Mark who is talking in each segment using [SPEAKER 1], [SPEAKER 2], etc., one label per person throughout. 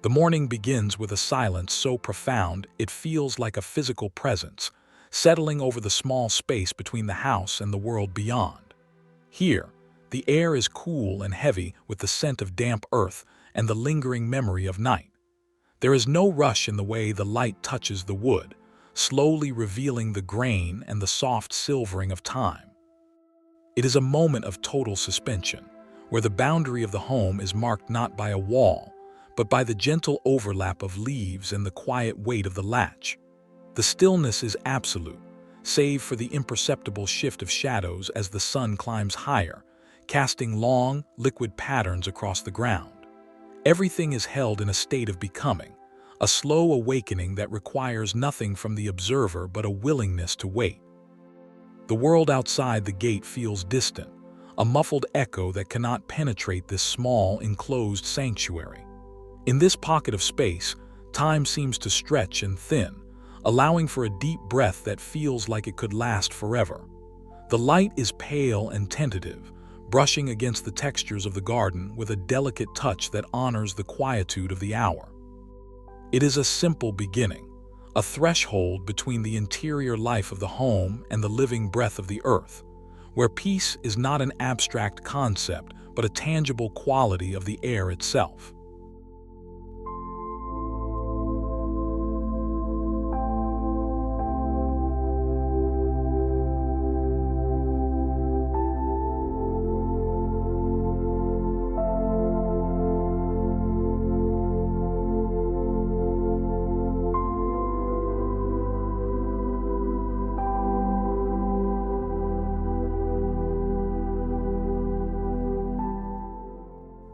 [SPEAKER 1] The morning begins with a silence so profound it feels like a physical presence, settling over the small space between the house and the world beyond. Here, the air is cool and heavy with the scent of damp earth and the lingering memory of night. There is no rush in the way the light touches the wood, slowly revealing the grain and the soft silvering of time. It is a moment of total suspension, where the boundary of the home is marked not by a wall, but by the gentle overlap of leaves and the quiet weight of the latch. The stillness is absolute, save for the imperceptible shift of shadows as the sun climbs higher, casting long, liquid patterns across the ground. Everything is held in a state of becoming, a slow awakening that requires nothing from the observer but a willingness to wait. The world outside the gate feels distant, a muffled echo that cannot penetrate this small, enclosed sanctuary. In this pocket of space, time seems to stretch and thin, allowing for a deep breath that feels like it could last forever. The light is pale and tentative, brushing against the textures of the garden with a delicate touch that honors the quietude of the hour. It is a simple beginning, a threshold between the interior life of the home and the living breath of the earth, where peace is not an abstract concept but a tangible quality of the air itself.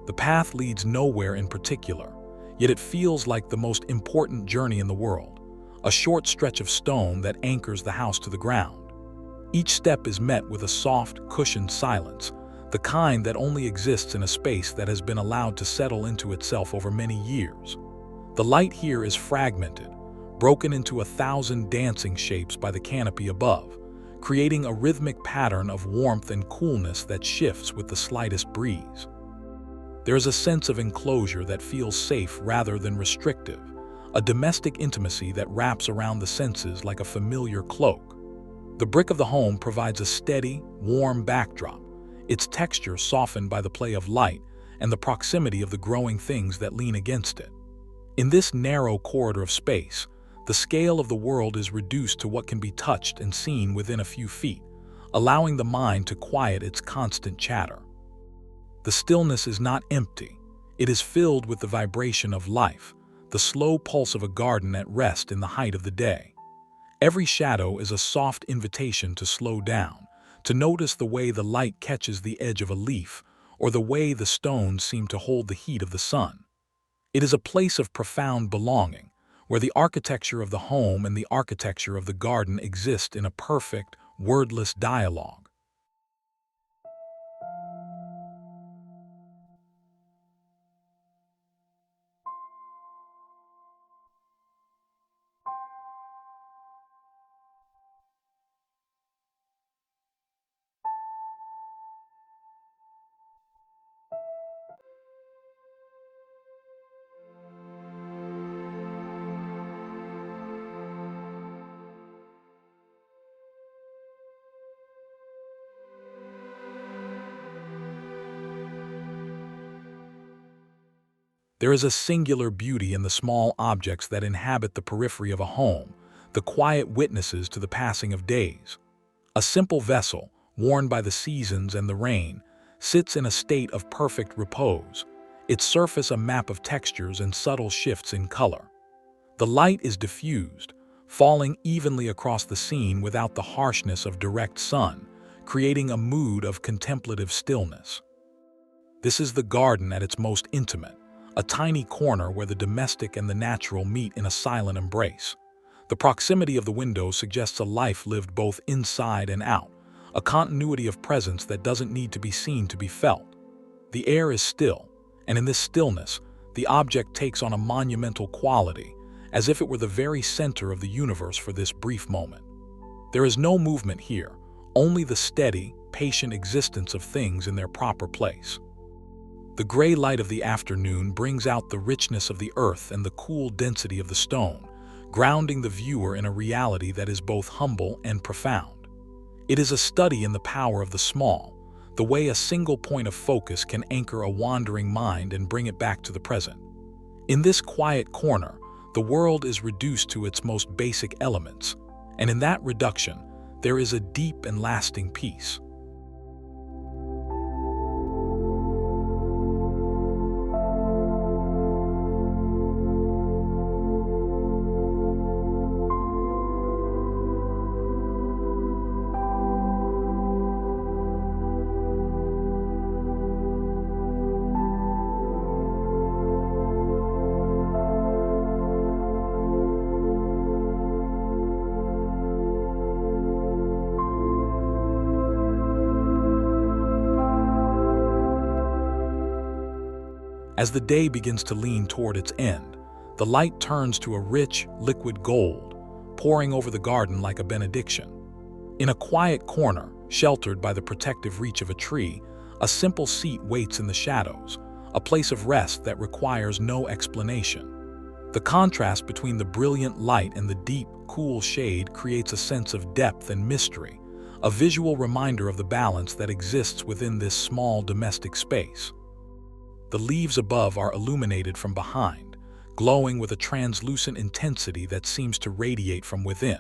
[SPEAKER 1] The path leads nowhere in particular, yet it feels like the most important journey in the world, a short stretch of stone that anchors the house to the ground. Each step is met with a soft, cushioned silence, the kind that only exists in a space that has been allowed to settle into itself over many years. The light here is fragmented, broken into 1,000 dancing shapes by the canopy above, creating a rhythmic pattern of warmth and coolness that shifts with the slightest breeze. There is a sense of enclosure that feels safe rather than restrictive, a domestic intimacy that wraps around the senses like a familiar cloak. The brick of the home provides a steady, warm backdrop, its texture softened by the play of light and the proximity of the growing things that lean against it. In this narrow corridor of space, the scale of the world is reduced to what can be touched and seen within a few feet, allowing the mind to quiet its constant chatter. The stillness is not empty. It is filled with the vibration of life, the slow pulse of a garden at rest in the height of the day. Every shadow is a soft invitation to slow down, to notice the way the light catches the edge of a leaf, or the way the stones seem to hold the heat of the sun. It is a place of profound belonging, where the architecture of the home and the architecture of the garden exist in a perfect, wordless dialogue. There is a singular beauty in the small objects that inhabit the periphery of a home, the quiet witnesses to the passing of days. A simple vessel, worn by the seasons and the rain, sits in a state of perfect repose, its surface a map of textures and subtle shifts in color. The light is diffused, falling evenly across the scene without the harshness of direct sun, creating a mood of contemplative stillness. This is the garden at its most intimate, a tiny corner where the domestic and the natural meet in a silent embrace. The proximity of the window suggests a life lived both inside and out, a continuity of presence that doesn't need to be seen to be felt. The air is still, and in this stillness, the object takes on a monumental quality, as if it were the very center of the universe for this brief moment. There is no movement here, only the steady, patient existence of things in their proper place. The gray light of the afternoon brings out the richness of the earth and the cool density of the stone, grounding the viewer in a reality that is both humble and profound. It is a study in the power of the small, the way a single point of focus can anchor a wandering mind and bring it back to the present. In this quiet corner, the world is reduced to its most basic elements, and in that reduction, there is a deep and lasting peace. As the day begins to lean toward its end, the light turns to a rich, liquid gold, pouring over the garden like a benediction. In a quiet corner, sheltered by the protective reach of a tree, a simple seat waits in the shadows, a place of rest that requires no explanation. The contrast between the brilliant light and the deep, cool shade creates a sense of depth and mystery, a visual reminder of the balance that exists within this small domestic space. The leaves above are illuminated from behind, glowing with a translucent intensity that seems to radiate from within.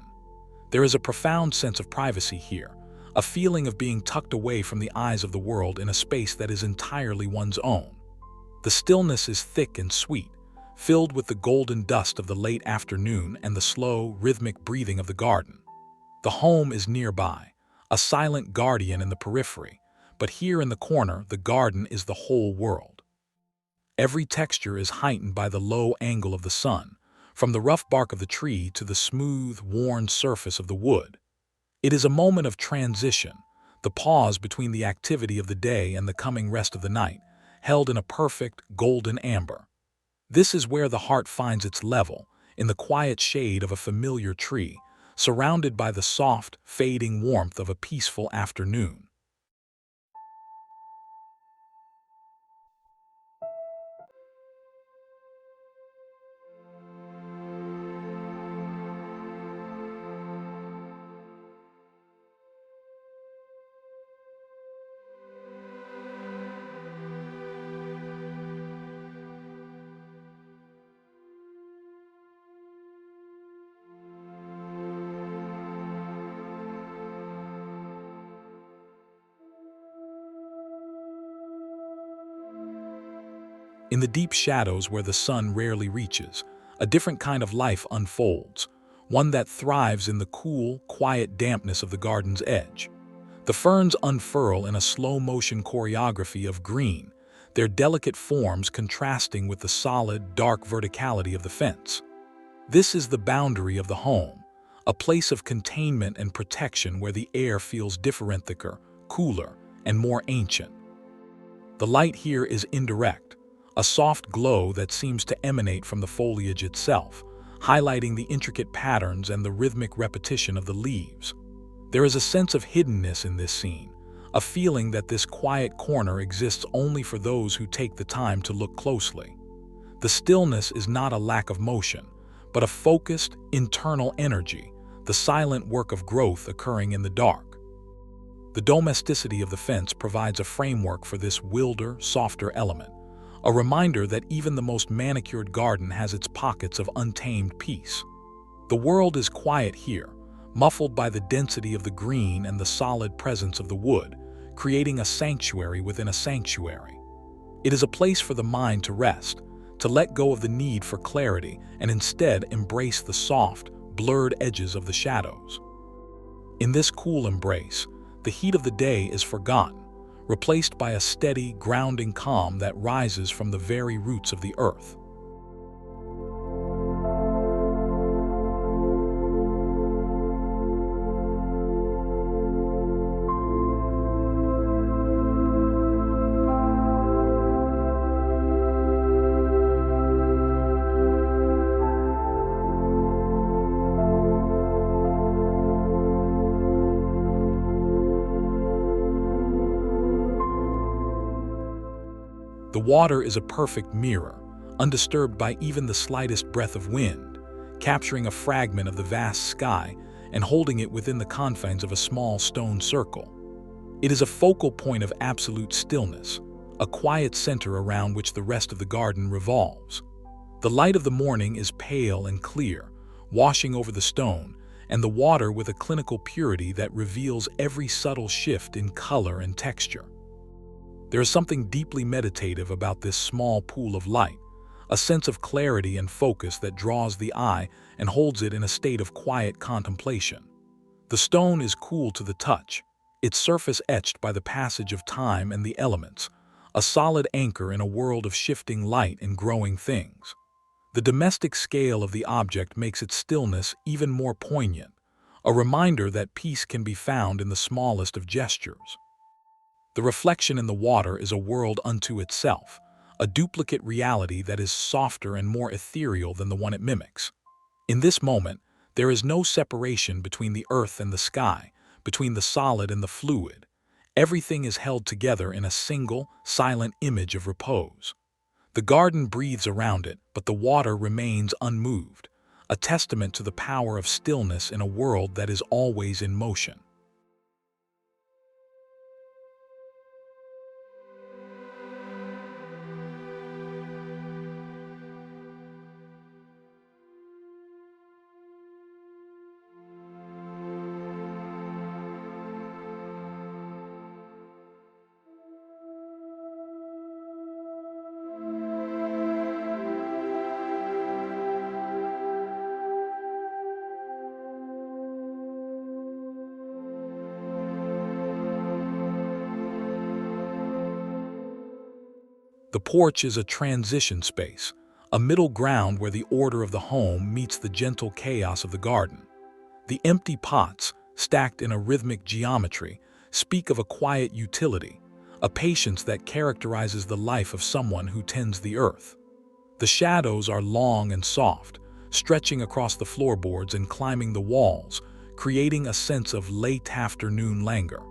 [SPEAKER 1] There is a profound sense of privacy here, a feeling of being tucked away from the eyes of the world in a space that is entirely one's own. The stillness is thick and sweet, filled with the golden dust of the late afternoon and the slow, rhythmic breathing of the garden. The home is nearby, a silent guardian in the periphery, but here in the corner, the garden is the whole world. Every texture is heightened by the low angle of the sun, from the rough bark of the tree to the smooth, worn surface of the wood. It is a moment of transition, the pause between the activity of the day and the coming rest of the night, held in a perfect, golden amber. This is where the heart finds its level, in the quiet shade of a familiar tree, surrounded by the soft, fading warmth of a peaceful afternoon. In the deep shadows where the sun rarely reaches, a different kind of life unfolds, one that thrives in the cool, quiet dampness of the garden's edge. The ferns unfurl in a slow-motion choreography of green, their delicate forms contrasting with the solid, dark verticality of the fence. This is the boundary of the home, a place of containment and protection where the air feels differentiaker, cooler, and more ancient. The light here is indirect, a soft glow that seems to emanate from the foliage itself, highlighting the intricate patterns and the rhythmic repetition of the leaves. There is a sense of hiddenness in this scene, a feeling that this quiet corner exists only for those who take the time to look closely. The stillness is not a lack of motion, but a focused, internal energy, the silent work of growth occurring in the dark. The domesticity of the fence provides a framework for this wilder, softer element, a reminder that even the most manicured garden has its pockets of untamed peace. The world is quiet here, muffled by the density of the green and the solid presence of the wood, creating a sanctuary within a sanctuary. It is a place for the mind to rest, to let go of the need for clarity and instead embrace the soft, blurred edges of the shadows. In this cool embrace, the heat of the day is forgotten, replaced by a steady, grounding calm that rises from the very roots of the earth. The water is a perfect mirror, undisturbed by even the slightest breath of wind, capturing a fragment of the vast sky and holding it within the confines of a small stone circle. It is a focal point of absolute stillness, a quiet center around which the rest of the garden revolves. The light of the morning is pale and clear, washing over the stone, and the water with a clinical purity that reveals every subtle shift in color and texture. There is something deeply meditative about this small pool of light, a sense of clarity and focus that draws the eye and holds it in a state of quiet contemplation. The stone is cool to the touch, its surface etched by the passage of time and the elements, a solid anchor in a world of shifting light and growing things. The domestic scale of the object makes its stillness even more poignant, a reminder that peace can be found in the smallest of gestures. The reflection in the water is a world unto itself, a duplicate reality that is softer and more ethereal than the one it mimics. In this moment, there is no separation between the earth and the sky, between the solid and the fluid. Everything is held together in a single, silent image of repose. The garden breathes around it, but the water remains unmoved, a testament to the power of stillness in a world that is always in motion. The porch is a transition space, a middle ground where the order of the home meets the gentle chaos of the garden. The empty pots, stacked in a rhythmic geometry, speak of a quiet utility, a patience that characterizes the life of someone who tends the earth. The shadows are long and soft, stretching across the floorboards and climbing the walls, creating a sense of late afternoon languor.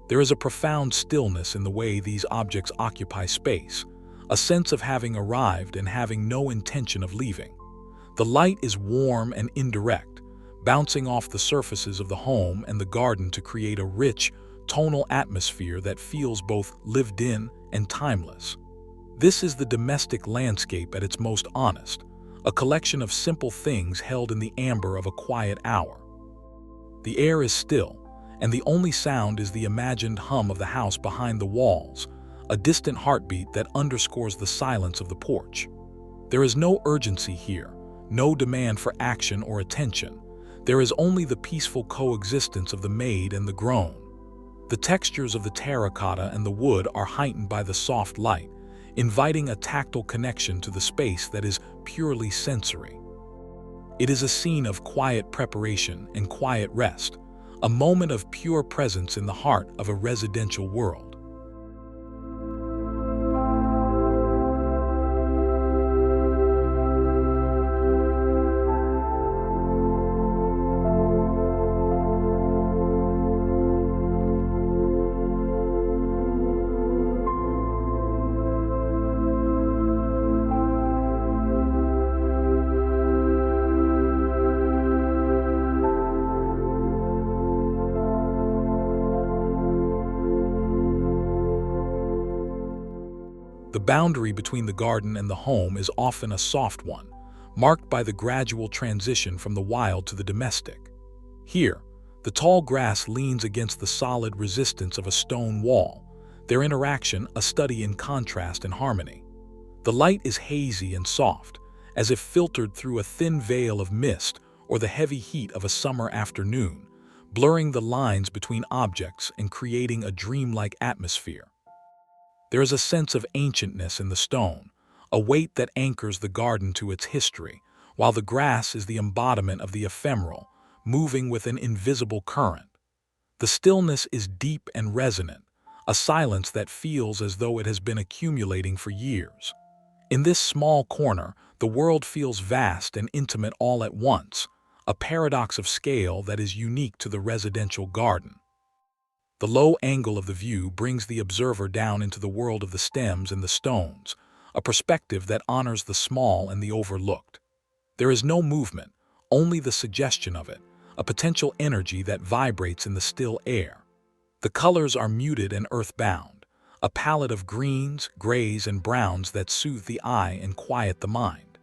[SPEAKER 1] There is a profound stillness in the way these objects occupy space, a sense of having arrived and having no intention of leaving. The light is warm and indirect, bouncing off the surfaces of the home and the garden to create a rich, tonal atmosphere that feels both lived in and timeless. This is the domestic landscape at its most honest, a collection of simple things held in the amber of a quiet hour. The air is still, and the only sound is the imagined hum of the house behind the walls, a distant heartbeat that underscores the silence of the porch. There is no urgency here, no demand for action or attention. There is only the peaceful coexistence of the made and the grown. The textures of the terracotta and the wood are heightened by the soft light, inviting a tactile connection to the space that is purely sensory. It is a scene of quiet preparation and quiet rest, a moment of pure presence in the heart of a residential world. The boundary between the garden and the home is often a soft one, marked by the gradual transition from the wild to the domestic. Here, the tall grass leans against the solid resistance of a stone wall, their interaction a study in contrast and harmony. The light is hazy and soft, as if filtered through a thin veil of mist or the heavy heat of a summer afternoon, blurring the lines between objects and creating a dreamlike atmosphere. There is a sense of ancientness in the stone, a weight that anchors the garden to its history, while the grass is the embodiment of the ephemeral, moving with an invisible current. The stillness is deep and resonant, a silence that feels as though it has been accumulating for years. In this small corner, the world feels vast and intimate all at once, a paradox of scale that is unique to the residential garden. The low angle of the view brings the observer down into the world of the stems and the stones, a perspective that honors the small and the overlooked. There is no movement, only the suggestion of it, a potential energy that vibrates in the still air. The colors are muted and earthbound, a palette of greens, grays, and browns that soothe the eye and quiet the mind.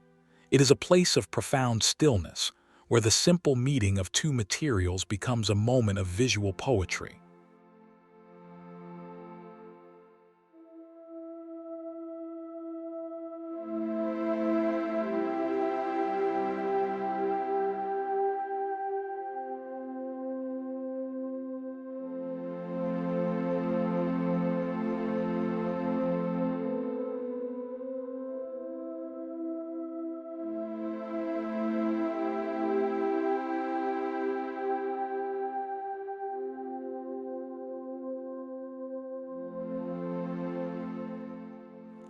[SPEAKER 1] It is a place of profound stillness, where the simple meeting of two materials becomes a moment of visual poetry.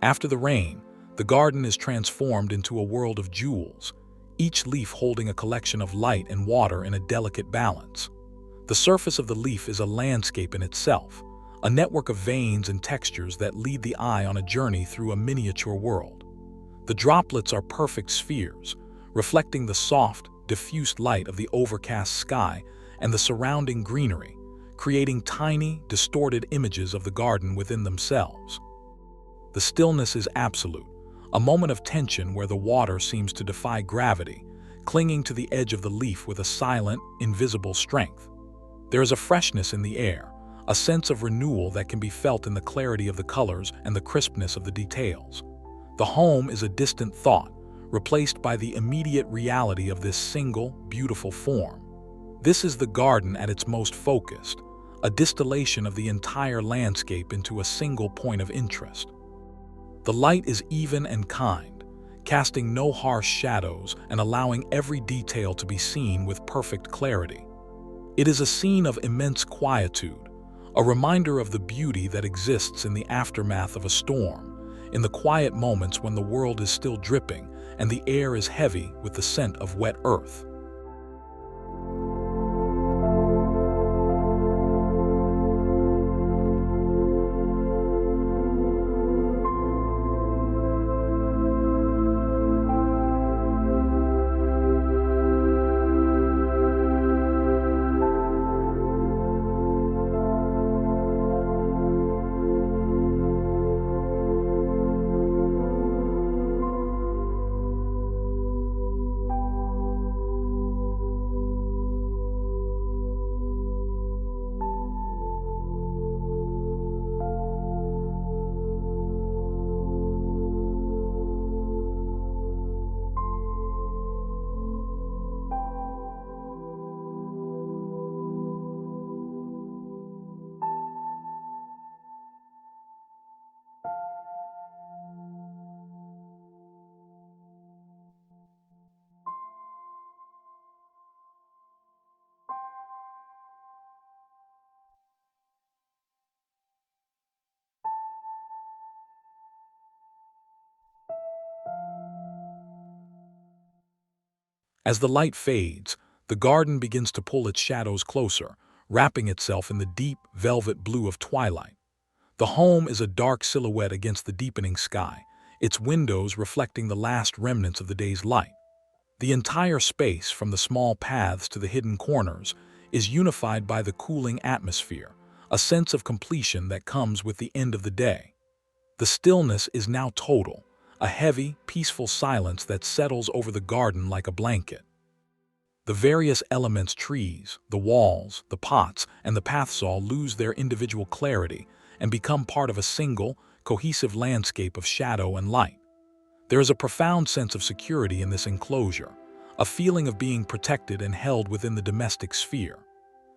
[SPEAKER 1] After the rain, the garden is transformed into a world of jewels, each leaf holding a collection of light and water in a delicate balance. The surface of the leaf is a landscape in itself, a network of veins and textures that lead the eye on a journey through a miniature world. The droplets are perfect spheres, reflecting the soft, diffused light of the overcast sky and the surrounding greenery, creating tiny, distorted images of the garden within themselves. The stillness is absolute, a moment of tension where the water seems to defy gravity, clinging to the edge of the leaf with a silent, invisible strength. There is a freshness in the air, a sense of renewal that can be felt in the clarity of the colors and the crispness of the details. The home is a distant thought, replaced by the immediate reality of this single, beautiful form. This is the garden at its most focused, a distillation of the entire landscape into a single point of interest. The light is even and kind, casting no harsh shadows and allowing every detail to be seen with perfect clarity. It is a scene of immense quietude, a reminder of the beauty that exists in the aftermath of a storm, in the quiet moments when the world is still dripping and the air is heavy with the scent of wet earth. As the light fades, the garden begins to pull its shadows closer, wrapping itself in the deep, velvet blue of twilight. The home is a dark silhouette against the deepening sky, its windows reflecting the last remnants of the day's light. The entire space, from the small paths to the hidden corners, is unified by the cooling atmosphere, a sense of completion that comes with the end of the day. The stillness is now total, a heavy, peaceful silence that settles over the garden like a blanket. The various elements, trees, the walls, the pots, and the pathsaw lose their individual clarity and become part of a single, cohesive landscape of shadow and light. There is a profound sense of security in this enclosure, a feeling of being protected and held within the domestic sphere.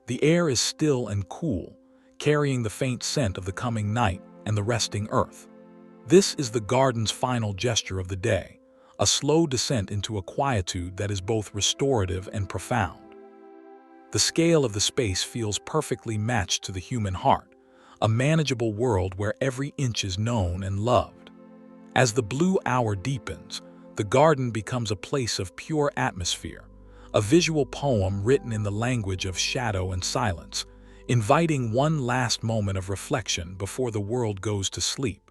[SPEAKER 1] The air is still and cool, carrying the faint scent of the coming night and the resting earth. This is the garden's final gesture of the day, a slow descent into a quietude that is both restorative and profound. The scale of the space feels perfectly matched to the human heart, a manageable world where every inch is known and loved. As the blue hour deepens, the garden becomes a place of pure atmosphere, a visual poem written in the language of shadow and silence, inviting one last moment of reflection before the world goes to sleep.